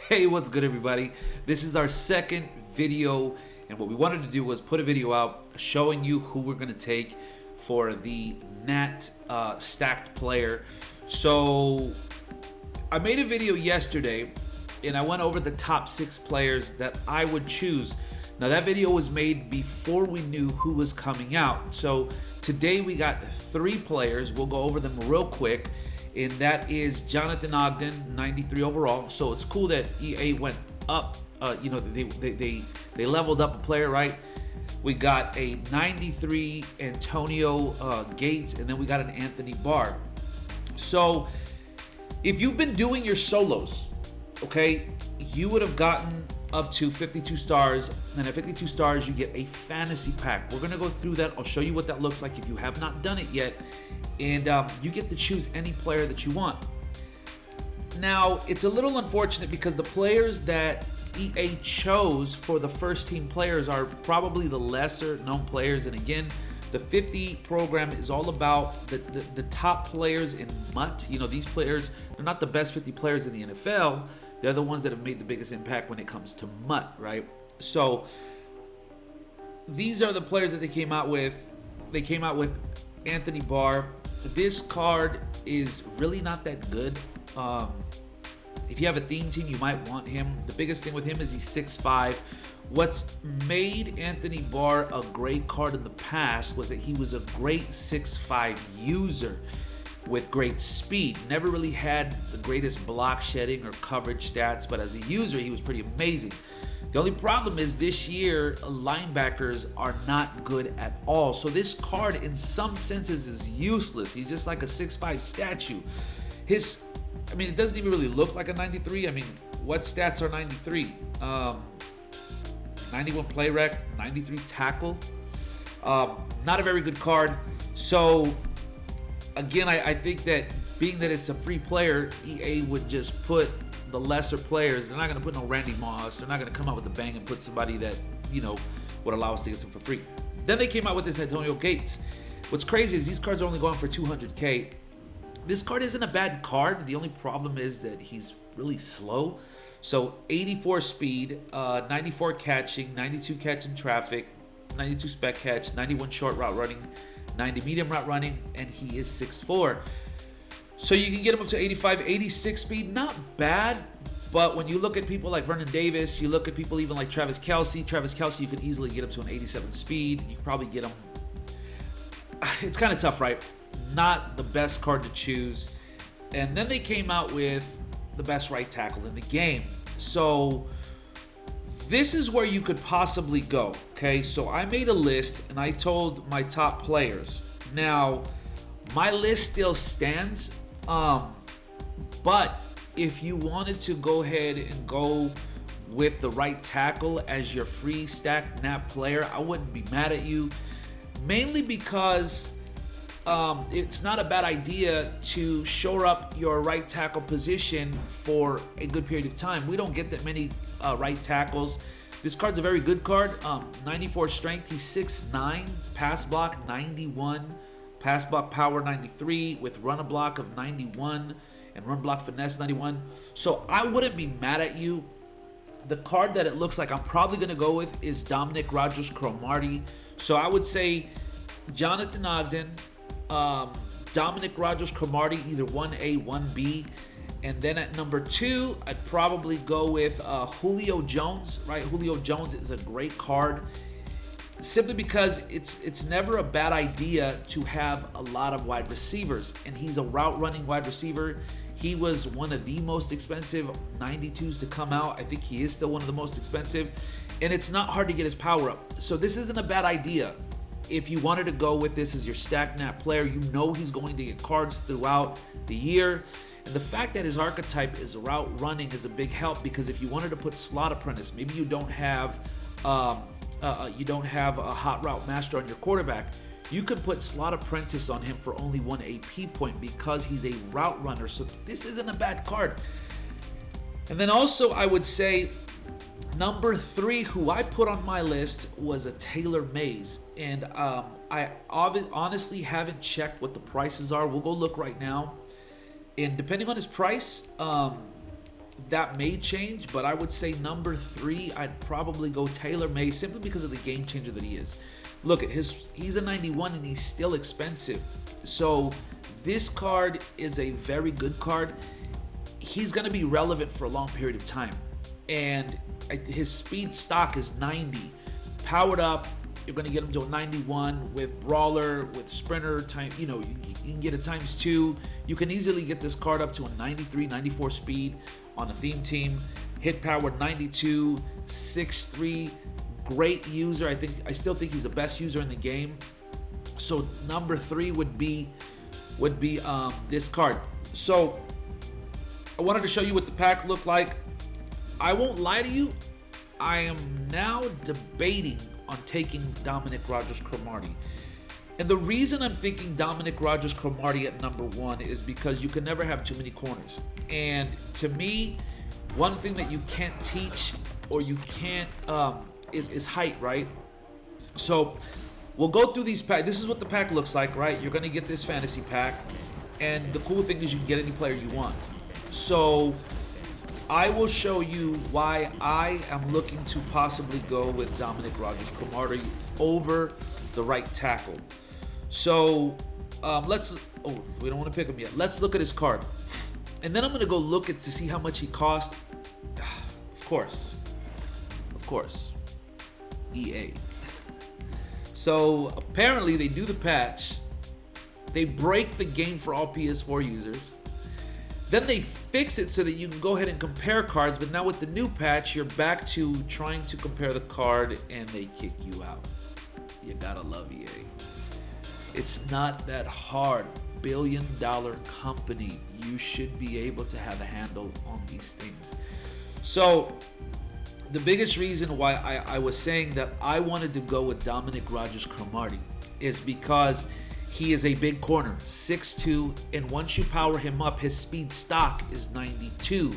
Hey, what's good, everybody? This is our second video, and what we wanted to do was put a video out showing you who we're going to take for the Nat stacked player. So I made a video yesterday, and I went over the top 6 players that I would choose. Now, that video was made before we knew who was coming out. So today we got 3 players. We'll go over them real quick. And that is Jonathan Ogden, 93 overall. So it's cool that EA went up. They leveled up a player, right? We got a 93 Antonio Gates, and then we got an Anthony Barr. So if you've been doing your solos, okay, you would have gotten up to 52 stars, and at 52 stars you get a fantasy pack. We're gonna go through that. I'll show you what that looks like if you have not done it yet, and you get to choose any player that you want. Now, it's a little unfortunate because the players that EA chose for the first team players are probably the lesser known players, and again, the 50 program is all about the top players in MUT. You know, these players, they're not the best 50 players in the NFL. They're the ones that have made the biggest impact when it comes to MUT, right? So these are the players that they came out with. They came out with Anthony Barr. This card is really not that good. If you have a theme team, you might want him. The biggest thing with him is he's 6'5". What's made Anthony Barr a great card in the past was that he was a great 6'5" user with great speed. Never really had the greatest block shedding or coverage stats, but as a user, he was pretty amazing. The only problem is this year, linebackers are not good at all. So this card, in some senses, is useless. He's just like a 6'5" statue. It doesn't even really look like a 93. I mean, what stats are 93? 91 play rec, 93 tackle. Not a very good card. So again, I think that being that it's a free player, EA would just put the lesser players. They're not going to put no Randy Moss. They're not going to come out with a bang and put somebody that, would allow us to get some for free. Then they came out with this Antonio Gates. What's crazy is these cards are only going for 200K. This card isn't a bad card. The only problem is that he's really slow. So 84 speed, 94 catching, 92 catch in traffic, 92 spec catch, 91 short route running, 90 medium route running, and he is 6'4". So you can get him up to 85, 86 speed. Not bad, but when you look at people like Vernon Davis, you look at people even like Travis Kelce, you could easily get up to an 87 speed. You could probably get him. It's kind of tough, right? Not the best card to choose. And then they came out with the best right tackle in the game. So this is where you could possibly go, okay? So I made a list and I told my top players. Now, my list still stands, but if you wanted to go ahead and go with the right tackle as your free stack nap player, I wouldn't be mad at you, mainly because it's not a bad idea to shore up your right tackle position for a good period of time. We don't get that many right tackles. This card's a very good card. 94 strength, he's 6'9", pass block 91, pass block power 93, with run a block of 91 and run block finesse 91. So I wouldn't be mad at you. The card that it looks like I'm probably going to go with is Dominic Rodgers-Cromartie. So I would say Jonathan Ogden, Dominic Rodgers-Cromartie, either 1A, 1B. And then at number 2, I'd probably go with Julio Jones, right? Julio Jones is a great card simply because it's never a bad idea to have a lot of wide receivers. And he's a route running wide receiver. He was one of the most expensive 92s to come out. I think he is still one of the most expensive. And it's not hard to get his power up. So this isn't a bad idea. If you wanted to go with this as your stack nap player, you know he's going to get cards throughout the year. And the fact that his archetype is route running is a big help, because if you wanted to put slot apprentice, maybe you don't have a hot route master on your quarterback, you could put slot apprentice on him for only 1 AP point because he's a route runner. So this isn't a bad card. And then also I would say number 3, who I put on my list, was a Taylor Mays. And I honestly haven't checked what the prices are. We'll go look right now. And depending on his price, that may change, but I would say number 3, I'd probably go Taylor May, simply because of the game changer that he is. Look at he's a 91 and he's still expensive. So this card is a very good card. He's going to be relevant for a long period of time. And his speed stock is 90. Powered up, you're going to get him to a 91 with Brawler, with Sprinter, time. You know, you can get a ×2. You can easily get this card up to a 93, 94 speed on a theme team. Hit power 92, 6'3", great user. I still think he's the best user in the game. So number 3 would be this card. So I wanted to show you what the pack looked like. I won't lie to you, I am now debating on taking Dominic Rodgers-Cromartie. And the reason I'm thinking Dominic Rodgers-Cromartie at number 1 is because you can never have too many corners. And to me, one thing that you can't teach, or you can't, is height, right? So we'll go through these packs. This is what the pack looks like, right? You're going to get this fantasy pack. And the cool thing is you can get any player you want. So I will show you why I am looking to possibly go with Dominic Rodgers-Cromartie over the right tackle. So we don't want to pick him yet. Let's look at his card. And then I'm going to go look to see how much he cost. Of course, EA. So apparently they do the patch. They break the game for all PS4 users. Then they fix it so that you can go ahead and compare cards, but now with the new patch, you're back to trying to compare the card and they kick you out. You gotta love EA. It's not that hard. Billion-dollar company. You should be able to have a handle on these things. So the biggest reason why I was saying that I wanted to go with Dominic Rodgers-Cromartie is because he is a big corner, 6'2", and once you power him up, his speed stock is 92.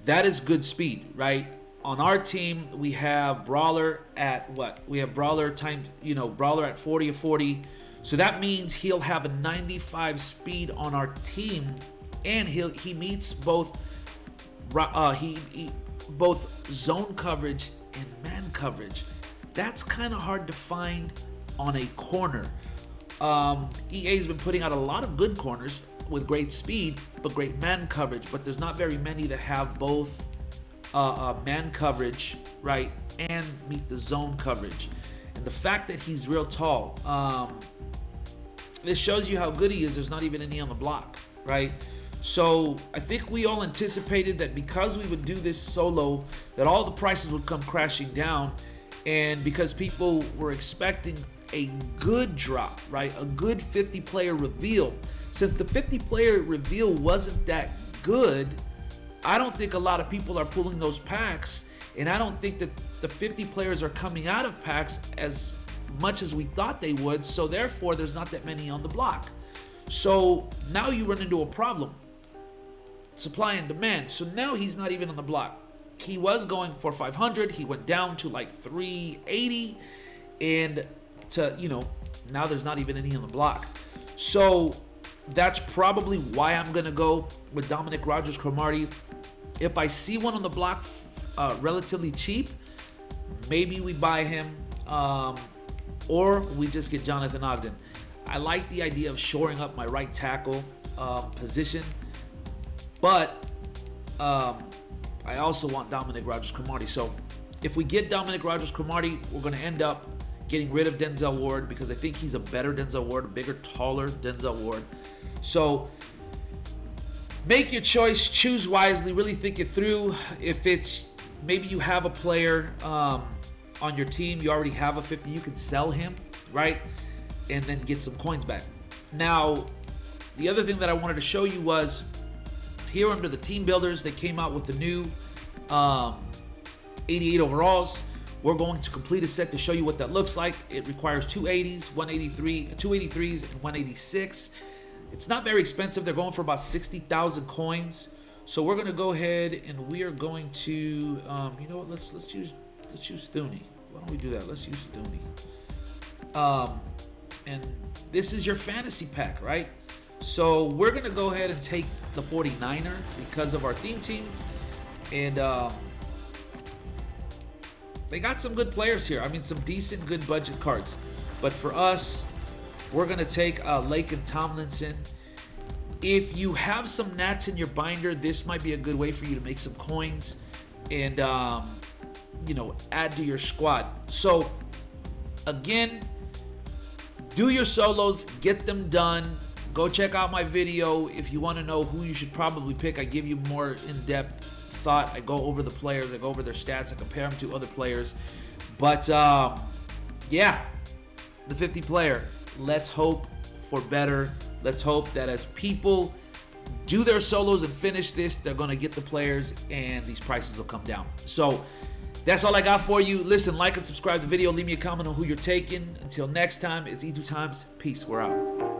That is good speed, right? On our team, we have Brawler at what? We have Brawler times, Brawler at 40 of 40. So that means he'll have a 95 speed on our team, and he meets both both zone coverage and man coverage. That's kind of hard to find on a corner. EA's been putting out a lot of good corners with great speed, but great man coverage. But there's not very many that have both man coverage, right, and meet the zone coverage. And the fact that he's real tall, this shows you how good he is. There's not even any on the block, right? So I think we all anticipated that because we would do this solo, that all the prices would come crashing down. And because people were expecting a good drop, right? A good 50-player reveal. Since the 50-player reveal wasn't that good, I don't think a lot of people are pulling those packs, and I don't think that the 50 players are coming out of packs as much as we thought they would, so therefore there's not that many on the block. So now you run into a problem. Supply and demand. So now he's not even on the block. He was going for 500, he went down to like 380, and now there's not even any on the block. So that's probably why I'm gonna go with Dominic Rodgers-Cromartie. If I see one on the block relatively cheap, maybe we buy him, or we just get Jonathan Ogden. I like the idea of shoring up my right tackle position, but I also want Dominic Rodgers-Cromartie. So if we get Dominic Rodgers-Cromartie, we're going to end up getting rid of Denzel Ward, because I think he's a better Denzel Ward, a bigger, taller Denzel Ward. So make your choice, choose wisely, really think it through. If it's maybe you have a player on your team, you already have a 50, you can sell him, right? And then get some coins back. Now, the other thing that I wanted to show you was here under the team builders, they came out with the new 88 overalls. We're going to complete a set to show you what that looks like. It requires 280s, 283s, and 186. It's not very expensive. They're going for about 60,000 coins. So we're going to go ahead and we are going to, you know what? Let's use Thuney. Why don't we do that? Let's use Thuney. And this is your fantasy pack, right? So we're going to go ahead and take the 49er because of our theme team. And they got some good players here. I mean, some decent, good budget cards. But for us, we're going to take Lake and Tomlinson. If you have some Nats in your binder, this might be a good way for you to make some coins and, you know, add to your squad. So, again, do your solos, get them done. Go check out my video if you want to know who you should probably pick. I give you more in-depth thought. I go over the players. I go over their stats. I compare them to other players. But, yeah, the 50 player. Let's hope for better. Let's hope that as people do their solos and finish this, they're going to get the players and these prices will come down. So, that's all I got for you. Listen, like and subscribe to the video. Leave me a comment on who you're taking. Until next time, it's E2 Times. Peace. We're out.